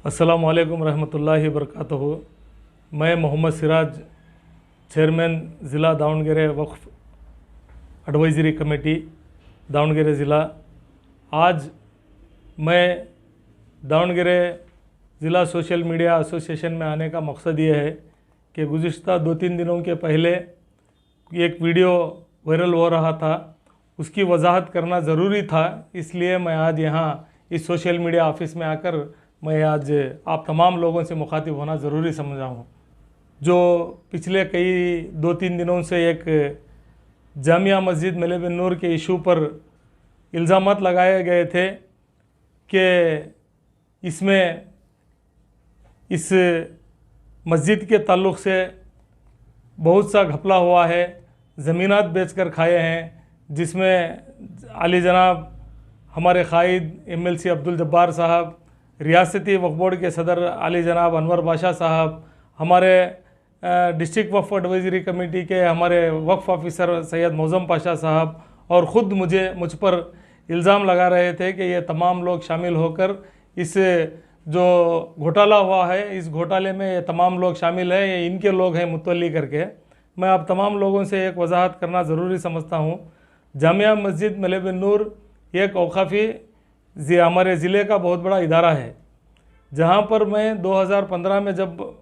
अस्सलामु अलैकुम रहमतुल्लाहि वबरकातुहू। मैं मोहम्मद सिराज, चेयरमैन ज़िला दावणगेरे वक्फ एडवाइज़री कमेटी दावणगेरे ज़िला। आज मैं दावणगेरे ज़िला सोशल मीडिया एसोसिएशन में आने का मकसद ये है कि गुज़िश्ता 2-3 दिनों के पहले एक वीडियो वायरल हो रहा था, उसकी वजाहत करना ज़रूरी था। इसलिए मैं आज यहाँ इस सोशल मीडिया ऑफिस में आकर मैं आज आप तमाम लोगों से मुखातिब होना ज़रूरी समझा हूँ। जो पिछले कई 2-3 दिनों से एक जामिया मस्जिद मेले बिन नूर के इशू पर इल्ज़ामात लगाए गए थे कि इसमें इस मस्जिद के ताल्लुक़ से बहुत सा घपला हुआ है, ज़मीनात बेचकर खाए हैं, जिसमें आली जनाब हमारे कायद MLC अब्दुल जब्बार साहब, रियासती वक्फ बोर्ड के सदर आली जनाब अनवर बादशाह साहब, हमारे डिस्ट्रिक्ट वक्फ एडवाइज़री कमेटी के हमारे वक्फ ऑफिसर सैयद मौज़म पाशा साहब और ख़ुद मुझ पर इल्ज़ाम लगा रहे थे कि ये तमाम लोग शामिल होकर इस जो घोटाला हुआ है, इस घोटाले में ये तमाम लोग शामिल हैं, ये इनके लोग हैं मुतवल्ली करके। मैं आप तमाम लोगों से एक वजाहत करना ज़रूरी समझता हूँ। जामिया मस्जिद मेले बिन नूर एक औक़ाफ़ी हमारे ज़िले का बहुत बड़ा इदारा है, जहाँ पर मैं 2015 में जब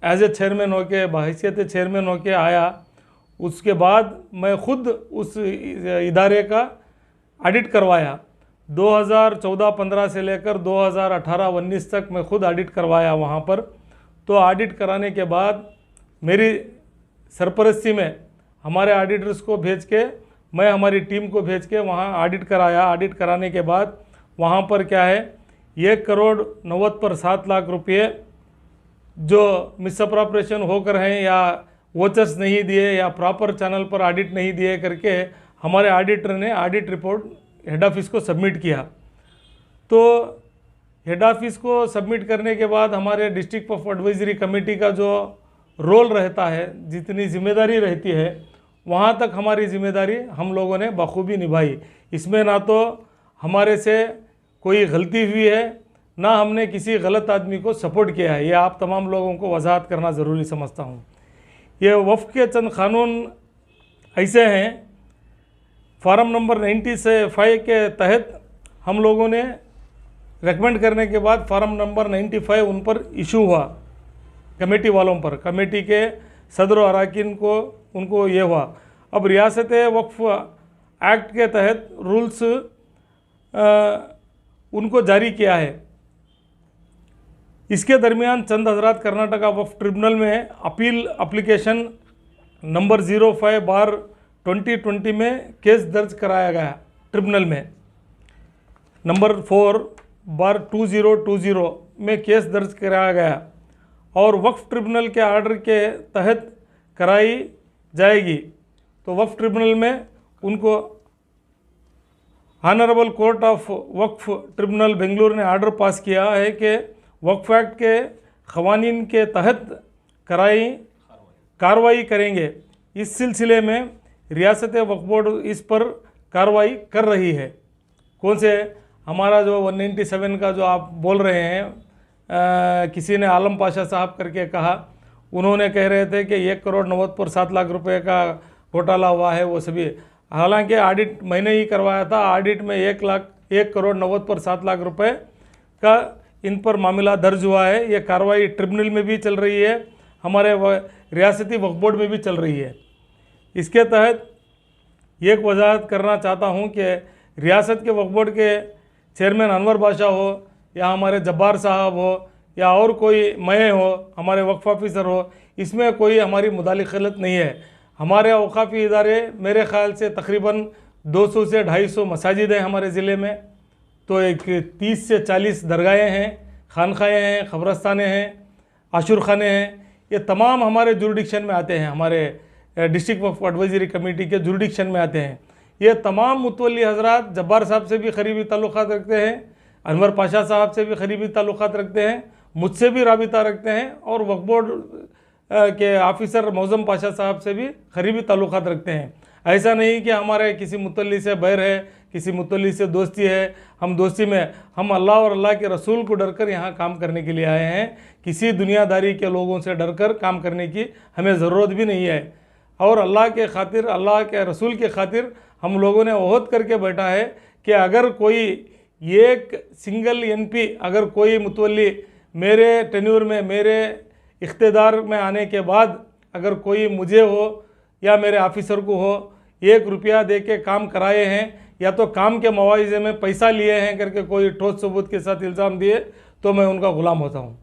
एज ए चेयरमैन होके बहैसियत चेयरमैन होके आया, उसके बाद मैं ख़ुद उस इदारे का ऑडिट करवाया। 2014-15 से लेकर 2018-19 तक मैं ख़ुद ऑडिट करवाया वहाँ पर। तो ऑडिट कराने के बाद मेरी सरपरस्ती में हमारे ऑडिटर्स को भेज के, मैं हमारी टीम को भेज के वहाँ ऑडिट कराया। ऑडिट कराने के बाद वहाँ पर क्या है, 1 करोड़ 90 पर 7 लाख रुपये जो मिसअप्रोप्रिएशन होकर हैं, या वोचर्स नहीं दिए या प्रॉपर चैनल पर ऑडिट नहीं दिए करके हमारे ऑडिटर ने ऑडिट रिपोर्ट हेड ऑफिस को सबमिट किया। तो हेड ऑफिस को सबमिट करने के बाद हमारे डिस्ट्रिक्ट ऑफ एडवाइज़री कमेटी का जो रोल रहता है, जितनी जिम्मेदारी रहती है, वहाँ तक हमारी ज़िम्मेदारी हम लोगों ने बखूबी निभाई। इसमें ना तो हमारे से कोई गलती हुई है, ना हमने किसी गलत आदमी को सपोर्ट किया है। ये आप तमाम लोगों को वजाहत करना ज़रूरी समझता हूँ। ये वफ़ के चंद क़ानून ऐसे हैं, फार्म नंबर 95 के तहत हम लोगों ने रेकमेंड करने के बाद फार्म नंबर 95 उन पर इशू हुआ, कमेटी वालों पर, कमेटी के सदर और अरकान को उनको ये हुआ। अब रियासत वक्फ एक्ट के तहत रूल्स उनको जारी किया है। इसके दरमियान चंद हजरात कर्नाटका वक्फ ट्रिब्यूनल में अपील एप्लीकेशन नंबर 05/2020 में केस दर्ज कराया गया। ट्रिब्यूनल में नंबर 4/2020 में केस दर्ज कराया गया और वक्फ ट्रिब्यूनल के आर्डर के तहत कराई जाएगी। तो वक्फ ट्रिब्यूनल में उनको honourable court of Waqf tribunal Bengaluru ने आर्डर पास किया है कि वक्फ एक्ट के क़वानीन के तहत कार्रवाई करेंगे। इस सिलसिले में रियासत वक्फ बोर्ड इस पर कार्रवाई कर रही है। कौन से, हमारा जो 197 का जो आप बोल रहे हैं, किसी ने आलम पाशा साहब करके कहा, उन्होंने कह रहे थे कि 1 करोड़ 90 पर 7 लाख रुपए का घोटाला हुआ है, वो सभी। हालांकि ऑडिट मैंने ही करवाया था। ऑडिट में 1 करोड़ 90 पर 7 लाख रुपए का इन पर मामला दर्ज हुआ है। ये कार्रवाई ट्रिब्यूनल में भी चल रही है, हमारे रियासती वक्फ बोर्ड में भी चल रही है। इसके तहत एक वजाहत करना चाहता हूँ कि रियासत के वक्फ बोर्ड के चेयरमैन अनवर बादशाह हो, या हमारे जब्बार साहब हो, या और कोई मैं हो, हमारे वक्फ ऑफिसर हो, इसमें कोई हमारी मुदाखलत नहीं है। हमारे औक़ाफ़ी इदारे, मेरे ख़्याल से तकरीबन 200 से 250 मसाजिद हैं हमारे ज़िले में। तो एक 30 से 40 दरगाहें हैं, खानखाएँ हैं, ख़बरस्तानें हैं, आशुर खाने हैं। ये तमाम हमारे जुरिडिक्शन में आते हैं, हमारे डिस्ट्रिक्ट वक्फ एडवाइज़री कमेटी के जुरिडिक्शन में आते हैं। ये तमाम मुतवल्ली हजरात जब्बार साहब से भी करीबी ताल्लुक़ात रखते हैं, अनवर पाशा साहब से भी करीबी ताल्लुक़ात रखते हैं, मुझसे भी राबिता रखते हैं, और वक्फ बोर्ड के ऑफिसर मौज़म पाशा साहब से भी करीबी ताल्लुक़ात रखते हैं। ऐसा नहीं कि हमारे किसी मुतल्ली से बैर है किसी मुतल्ली से दोस्ती है, हम दोस्ती में, हम अल्लाह और अल्लाह के रसूल को डरकर यहाँ काम करने के लिए आए हैं। किसी दुनियादारी के लोगों से डरकर काम करने की हमें ज़रूरत भी नहीं है। और अल्लाह के खातिर, अल्लाह के रसूल के खातिर हम लोगों ने ओहद करके बैठा है कि अगर कोई एक सिंगल एमपी, अगर कोई मुतवल्ली मेरे टेन्यूर में, मेरे इख्तिदार में आने के बाद अगर कोई मुझे हो या मेरे ऑफिसर को हो 1 रुपया दे के काम कराए हैं या तो काम के मुआवजे में पैसा लिए हैं करके कोई ठोस सबूत के साथ इल्ज़ाम दिए तो मैं उनका ग़ुलाम होता हूँ।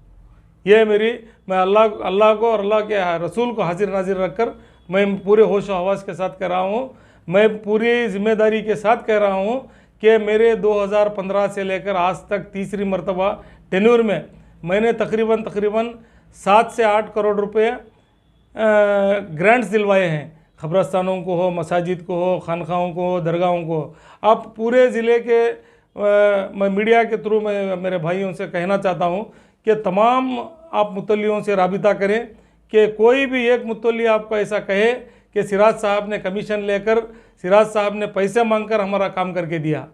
ये मैं अल्लाह को और अल्लाह के रसूल को हाजिर नाजिर रखकर मैं पूरे होश और हवास के साथ कह रहा हूँ। मैं पूरी ज़िम्मेदारी के साथ कह रहा हूँ कि मेरे 2015 से लेकर आज तक तीसरी मरतबा टेन्यूर में मैंने तकरीबन 7 से 8 करोड़ रुपए ग्रांट्स दिलवाए हैं। ख़बरस्तानों को हो, मसाजिद को हो, खानखाहों को हो, दरगाहों को। आप पूरे ज़िले के मैं मीडिया के थ्रू मैं मेरे भाइयों से कहना चाहता हूँ कि तमाम आप मुतल्लियों से राबिता करें कि कोई भी एक मुतल्ली आपको ऐसा कहे कि सिराज साहब ने कमीशन लेकर, सिराज साहब ने पैसे मांगकर हमारा काम करके दिया,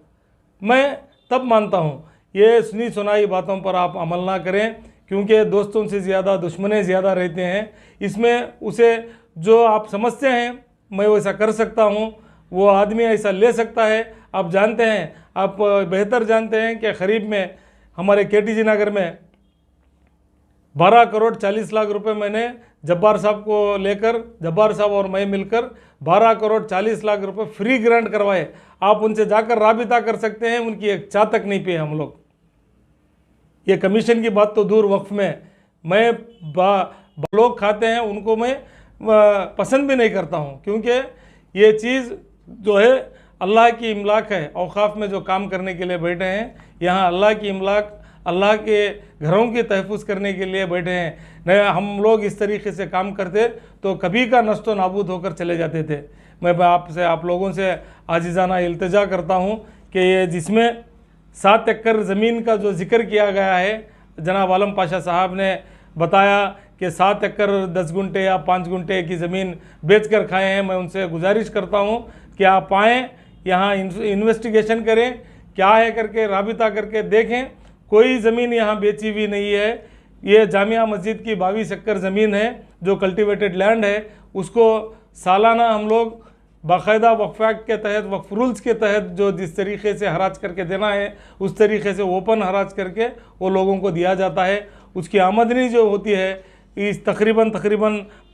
मैं तब मानता हूँ। ये सुनी सुनाई बातों पर आप अमल ना करें, क्योंकि दोस्तों से ज़्यादा दुश्मने ज़्यादा रहते हैं। इसमें उसे जो आप समझते हैं मैं वैसा कर सकता हूँ, वो आदमी ऐसा ले सकता है। आप जानते हैं, आप बेहतर जानते हैं कि ख़रीब में हमारे केटीजी नगर में 12 करोड़ 40 लाख रुपए मैंने जब्बार साहब को लेकर, जब्बार साहब और मैं मिलकर 12 करोड़ 40 लाख रुपए फ्री ग्रांट करवाए। आप उनसे जाकर राबिता कर सकते हैं, उनकी एक चाह तक नहीं पे हम लोग। ये कमीशन की बात तो दूर, वक्फ में मैं लोग खाते हैं उनको मैं पसंद भी नहीं करता हूँ, क्योंकि ये चीज़ जो है अल्लाह की इमलाक है। औकाफ में जो काम करने के लिए बैठे हैं, यहाँ अल्लाह की इमलाक, अल्लाह के घरों की तहफ़्फ़ुज़ करने के लिए बैठे हैं। नहीं हम लोग इस तरीके से काम करते तो कभी का नष्ट व नाबूद होकर चले जाते थे। मैं आप लोगों से आजिज़ाना इल्तिजा करता हूँ कि ये जिसमें 7 एकड़ ज़मीन का जो जिक्र किया गया है, जनाब आलम पाशा साहब ने बताया कि 7 एकड़ 10 गुंठे या 5 गुंठे की ज़मीन बेच कर खाए हैं। मैं उनसे गुजारिश करता हूँ कि आप आएँ, यहाँ इन्वेस्टिगेशन करें, क्या है करके राबिता करके देखें। कोई ज़मीन यहाँ बेची हुई नहीं है। ये जामिया मस्जिद की 22 एकड़ ज़मीन है जो कल्टिवेटेड लैंड है, उसको सालाना हम लोग बाकायदा वक्फ एक्ट के तहत, वक्फ रूल्स के तहत जो जिस तरीके से हराज करके देना है उस तरीके से ओपन हराज करके वो लोगों को दिया जाता है। उसकी आमदनी जो होती है इस तकरीबन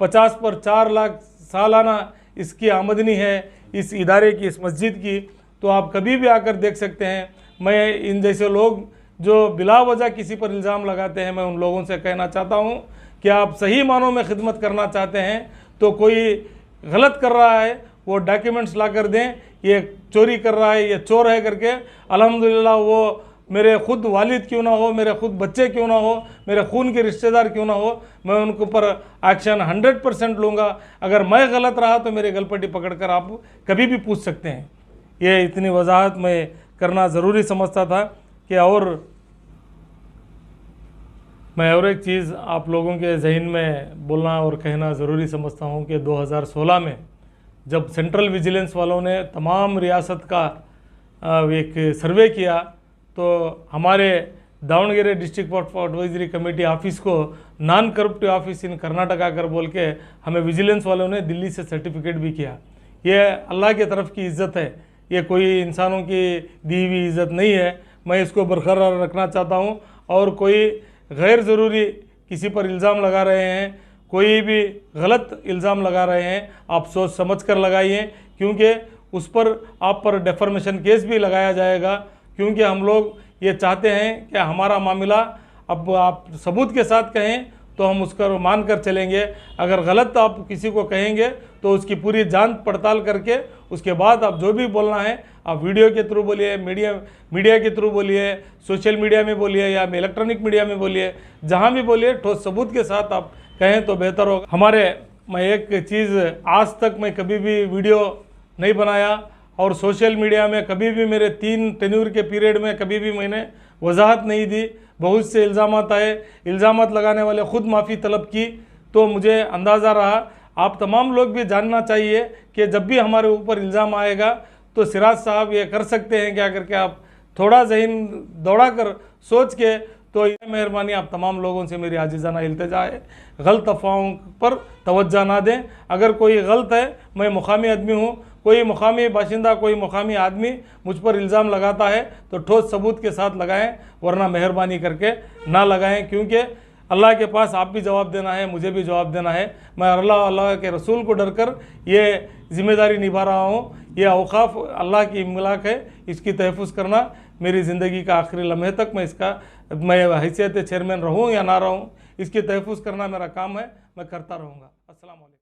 50 पर 4 लाख सालाना इसकी आमदनी है इस इदारे की, इस मस्जिद की। तो आप कभी भी आकर देख सकते हैं। मैं इन जैसे लोग जो बिला वजह किसी पर इल्ज़ाम लगाते हैं, मैं उन लोगों से कहना चाहता हूँ कि आप सही मानों में खिदमत करना चाहते हैं तो कोई गलत कर रहा है वो डॉक्यूमेंट्स ला कर दें, ये चोरी कर रहा है, ये चोर है करके। अल्हम्दुलिल्लाह वो मेरे खुद वालिद क्यों ना हो, मेरे खुद बच्चे क्यों ना हो, मेरे खून के रिश्तेदार क्यों ना हो, मैं उनके ऊपर एक्शन 100% लूँगा। अगर मैं गलत रहा तो मेरे गलपट्टी पकड़कर आप कभी भी पूछ सकते हैं। ये इतनी वजाहत मैं करना ज़रूरी समझता था कि और मैं और एक चीज़ आप लोगों के जहन में बोलना और कहना ज़रूरी समझता हूँ कि 2016 में जब सेंट्रल विजिलेंस वालों ने तमाम रियासत का एक सर्वे किया तो हमारे दावणगेरे डिस्ट्रिक्ट वक्फ एडवाइजरी कमेटी ऑफिस को नॉन करप्टिव ऑफिस इन कर्नाटका कर बोल के हमें विजिलेंस वालों ने दिल्ली से सर्टिफिकेट भी किया। ये अल्लाह की तरफ की इज़्ज़त है, ये कोई इंसानों की दी हुई इज़्ज़त नहीं है। मैं इसको बरकरार रखना चाहता हूँ। और कोई गैर ज़रूरी किसी पर इल्ज़ाम लगा रहे हैं, कोई भी गलत इल्ज़ाम लगा रहे हैं, आप सोच समझ कर लगाइए, क्योंकि उस पर आप पर डेफर्मेशन केस भी लगाया जाएगा। क्योंकि हम लोग ये चाहते हैं कि हमारा मामला अब आप सबूत के साथ कहें तो हम उसको मान कर चलेंगे। अगर गलत आप किसी को कहेंगे तो उसकी पूरी जांच पड़ताल करके उसके बाद आप जो भी बोलना है आप वीडियो के थ्रू बोलिए, मीडिया के थ्रू बोलिए, सोशल मीडिया में बोलिए या इलेक्ट्रॉनिक मीडिया में बोलिए, जहाँ भी बोलिए ठोस सबूत के साथ आप कहें तो बेहतर होगा। मैं एक चीज़ आज तक मैं कभी भी वीडियो नहीं बनाया और सोशल मीडिया में कभी भी मेरे 3 टेन्यूर के पीरियड में कभी भी मैंने वजाहत नहीं दी। बहुत से इल्ज़ामात आए, इल्ज़ामात लगाने वाले ख़ुद माफ़ी तलब की तो मुझे अंदाज़ा रहा। आप तमाम लोग भी जानना चाहिए कि जब भी हमारे ऊपर इल्ज़ाम आएगा तो सिराज साहब ये कर सकते हैं क्या करके आप थोड़ा जहन दौड़ा कर सोच के, तो ये मेहरबानी आप तमाम लोगों से मेरी आजिज़ाना इल्तिजा है, गलत अफवाहों पर तवज्जो ना दें। अगर कोई गलत है, मैं मुकामी आदमी हूँ, कोई मुकामी बाशिंदा, कोई मुकामी आदमी मुझ पर इल्ज़ाम लगाता है तो ठोस सबूत के साथ लगाएं, वरना मेहरबानी करके ना लगाएं, क्योंकि अल्लाह के पास आप भी जवाब देना है, मुझे भी जवाब देना है। मैं अल्लाह के रसूल को डर कर ये ज़िम्मेदारी निभा रहा हूँ। ये औक़ाफ़ अल्लाह की इमलाक है, इसकी तहफ़्फ़ुज़ करना मेरी ज़िंदगी का आखिरी लम्हे तक मैं हैसियत चेयरमैन रहूँ या ना रहूँ, इसकी तहफ़्फ़ुज़ करना मेरा काम है, मैं करता रहूँगा। अस्सलाम वालेकुम।